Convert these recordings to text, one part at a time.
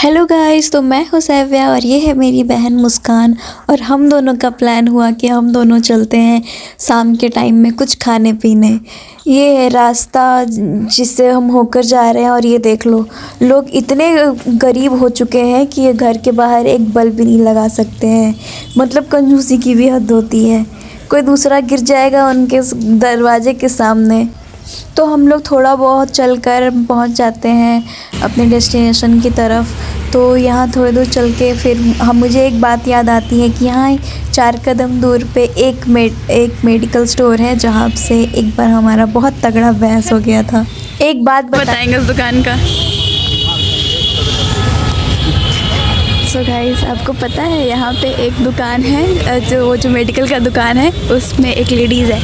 Hello guys, तो मैं हूँ सैव्या और ये है मेरी बहन मुस्कान। और हम दोनों का प्लान हुआ कि हम दोनों चलते हैं शाम के टाइम में कुछ खाने पीने। ये है रास्ता जिससे हम होकर जा रहे हैं। और ये देख लो, लोग इतने गरीब हो चुके हैं कि ये घर के बाहर एक बल्ब भी नहीं लगा सकते हैं। मतलब कंजूसी की भी हद होती है। कोई दूसरा गिर जाएगा उनके दरवाजे के सामने। तो हम लोग थोड़ा बहुत चलकर पहुंच जाते हैं अपने डेस्टिनेशन की तरफ। तो यहाँ थोड़ी दूर चल के फिर मुझे एक बात याद आती है कि यहाँ 4 कदम दूर पे एक मेडिकल स्टोर है जहाँ से एक बार हमारा बहुत तगड़ा बहस हो गया था। एक बात बताएंगे उस दुकान का। सो गाइस, आपको पता है यहाँ पे एक दुकान है जो मेडिकल का दुकान है, उसमें एक लेडीज़ है।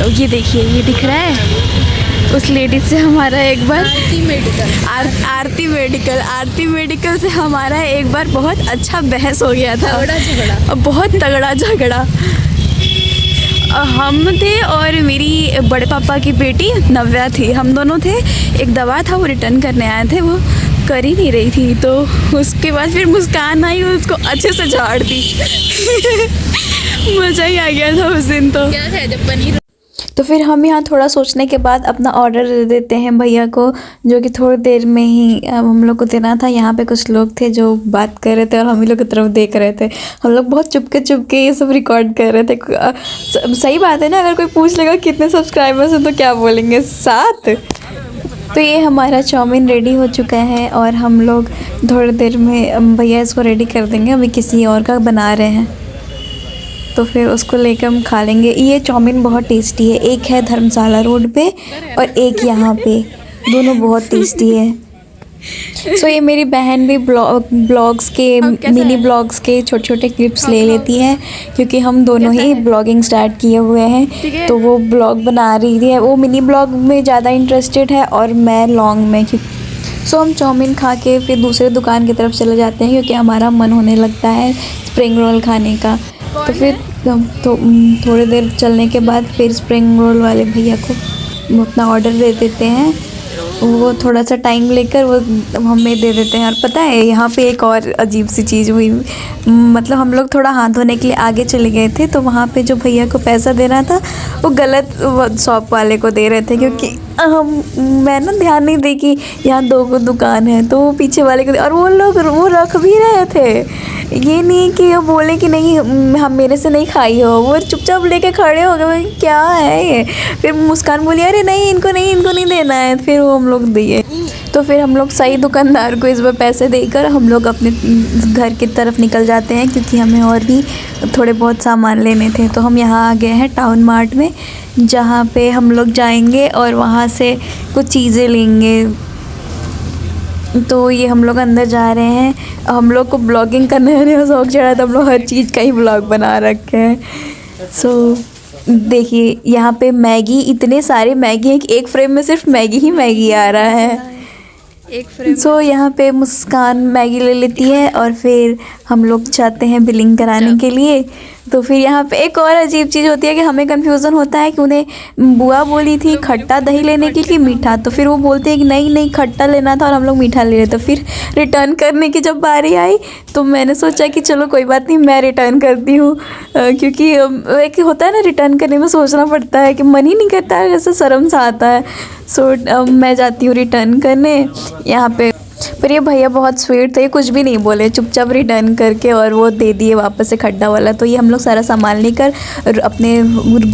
ये देखिए, ये दिख रहा है। उस लेडीज से हमारा एक बार आरती मेडिकल से हमारा एक बार बहुत अच्छा बहस हो गया था। बहुत तगड़ा झगड़ा। हम थे और मेरी बड़े पापा की बेटी नव्या थी, हम दोनों थे। एक दवा था वो रिटर्न करने आए थे, वो कर ही नहीं रही थी। तो उसके बाद फिर मुस्कान आई और उसको अच्छे से झाड़ दी। मज़ा ही आ गया था उस दिन। तो क्या है जब पनीर। तो फिर हम यहाँ थोड़ा सोचने के बाद अपना ऑर्डर दे देते हैं भैया को, जो कि थोड़ी देर में ही हम लोग को देना था। यहाँ पे कुछ लोग थे जो बात कर रहे थे और हम ही लोग की तरफ देख रहे थे। हम लोग बहुत चुपके ये सब रिकॉर्ड कर रहे थे। सही बात है ना, अगर कोई पूछ लेगा कितने सब्सक्राइबर्स हैं तो क्या बोलेंगे, 7। तो ये हमारा चाउमीन रेडी हो चुका है और हम लोग थोड़ी देर में भैया इसको रेडी कर देंगे। अभी किसी और का बना रहे हैं तो फिर उसको लेकर हम खा लेंगे। ये चाउमीन बहुत टेस्टी है। एक है धर्मशाला रोड पे और एक यहाँ पे, दोनों बहुत टेस्टी है। सो ये मेरी बहन भी ब्लॉग्स के मिनी ब्लॉग्स के छोटे क्लिप्स ले लेती है, क्योंकि हम दोनों ही ब्लॉगिंग स्टार्ट किए हुए हैं। तो वो ब्लॉग बना रही है, वो मिनी ब्लॉग में ज़्यादा इंटरेस्टेड है और मैं लॉन्ग में। सो हम चाउमीन खा के फिर दूसरे दुकान की तरफ चले जाते हैं, क्योंकि हमारा मन होने लगता है स्प्रिंग रोल खाने का। तो फिर थोड़ी देर चलने के बाद फिर स्प्रिंग रोल वाले भैया को अपना ऑर्डर दे देते हैं। वो थोड़ा सा टाइम लेकर वो हमें दे देते हैं। और पता है यहाँ पे एक और अजीब सी चीज़ हुई। मतलब हम लोग थोड़ा हाथ धोने के लिए आगे चले गए थे, तो वहाँ पे जो भैया को पैसा देना था वो गलत शॉप वाले को दे रहे थे, क्योंकि मैं ना ध्यान नहीं दी कि यहाँ 2 दुकान है, तो वो पीछे वाले को और वो लोग वो रख भी रहे थे। ये नहीं कि वो बोले कि नहीं हम मेरे से नहीं खाई हो, वो चुपचाप लेके खड़े हो गए। क्या है ये? फिर मुस्कान बोली अरे नहीं इनको नहीं देना है। फिर वो हम लोग दिए। तो फिर हम लोग सही दुकानदार को इस बार पैसे देकर हम लोग अपने घर की तरफ निकल जाते हैं, क्योंकि हमें और भी थोड़े बहुत सामान लेने थे। तो हम यहाँ आ गए हैं टाउन मार्ट में, जहाँ पे हम लोग जाएंगे और वहाँ से कुछ चीज़ें लेंगे। तो ये हम लोग अंदर जा रहे हैं। हम लोग को ब्लॉगिंग करने का शौक चढ़ा था, हम लोग हर चीज़ का ही ब्लॉग बना रखे हैं। सो देखिए यहाँ पे मैगी, इतने सारे मैगी है कि एक फ्रेम में सिर्फ मैगी ही मैगी आ रहा है। एक फ्रेम। सो यहाँ पे मुस्कान मैगी ले लेती है और फिर हम लोग जाते हैं बिलिंग कराने के लिए। तो फिर यहाँ पे एक और अजीब चीज़ होती है कि हमें कन्फ्यूज़न होता है कि उन्हें बुआ बोली थी खट्टा दही लेने के लिए कि मीठा। तो फिर वो बोलते हैं कि नहीं खट्टा लेना था और हम लोग मीठा ले रहे। तो फिर रिटर्न करने की जब बारी आई तो मैंने सोचा कि चलो कोई बात नहीं, मैं रिटर्न करती हूँ, क्योंकि एक होता है ना रिटर्न करने में सोचना पड़ता है कि मन ही नहीं करता है, जैसे शर्म सा आता है। सो मैं जाती हूँ रिटर्न करने यहाँ पे। पर ये भैया बहुत स्वीट थे, कुछ भी नहीं बोले, चुपचाप रिटर्न करके और वो दे दिए वापस से खड्डा वाला। तो ये हम लोग सारा सामान लेकर अपने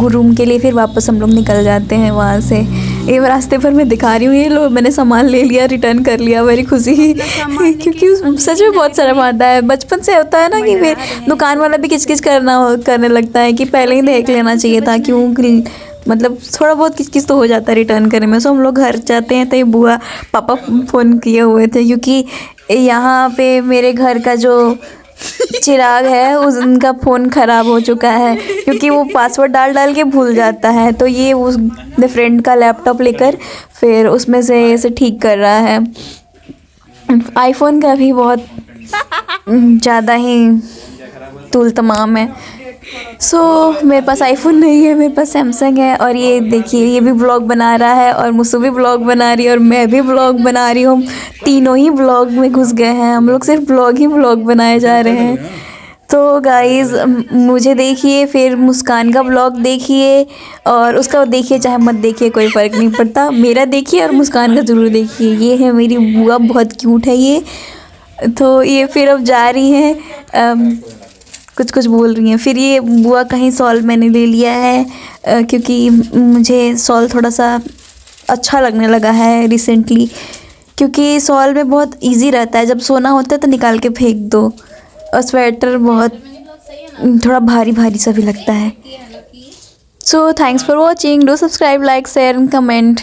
रूम के लिए फिर वापस हम लोग निकल जाते हैं वहाँ से। ये रास्ते पर मैं दिखा रही हूँ, ये लो मैंने सामान ले लिया, रिटर्न कर लिया, मेरी खुशी। क्योंकि सच में बहुत शर्म आता है। बचपन से होता है ना कि फिर दुकान वाला भी किच करने लगता है कि पहले ही देख लेना चाहिए था, क्यों मतलब थोड़ा बहुत किस तो हो जाता है रिटर्न करने में। सो हम लोग घर जाते हैं तो ये बुआ पापा फ़ोन किए हुए थे, क्योंकि यहाँ पे मेरे घर का जो चिराग है उनका फ़ोन ख़राब हो चुका है, क्योंकि वो पासवर्ड डाल के भूल जाता है। तो ये उस फ्रेंड का लैपटॉप लेकर फिर उसमें से ऐसे ठीक कर रहा है। आईफोन का भी बहुत ज़्यादा ही तूल तमाम है। सो मेरे पास आईफोन नहीं है, मेरे पास सैमसंग है। और ये देखिए, ये भी व्लॉग बना रहा है और मुझसे भी व्लॉग बना रही है और मैं भी व्लॉग बना रही हूँ। तीनों ही व्लॉग में घुस गए हैं हम लोग, सिर्फ व्लॉग ही व्लॉग बनाए जा रहे हैं। तो गाइज़, मुझे देखिए, फिर मुस्कान का व्लॉग देखिए और उसका देखिए चाहे मत देखिए, कोई फ़र्क नहीं पड़ता। मेरा देखिए और मुस्कान का ज़रूर देखिए। ये है मेरी बुआ, बहुत क्यूट है ये। तो ये फिर अब जा रही हैं, कुछ कुछ बोल रही हैं। फिर ये बुआ कहीं सॉल मैंने ले लिया है, क्योंकि मुझे सॉल थोड़ा सा अच्छा लगने लगा है रिसेंटली। क्योंकि सॉल में बहुत इजी रहता है, जब सोना होता है तो निकाल के फेंक दो, और स्वेटर बहुत थोड़ा भारी भारी सा भी लगता है। So thanks for watching, do subscribe, like, share and comment.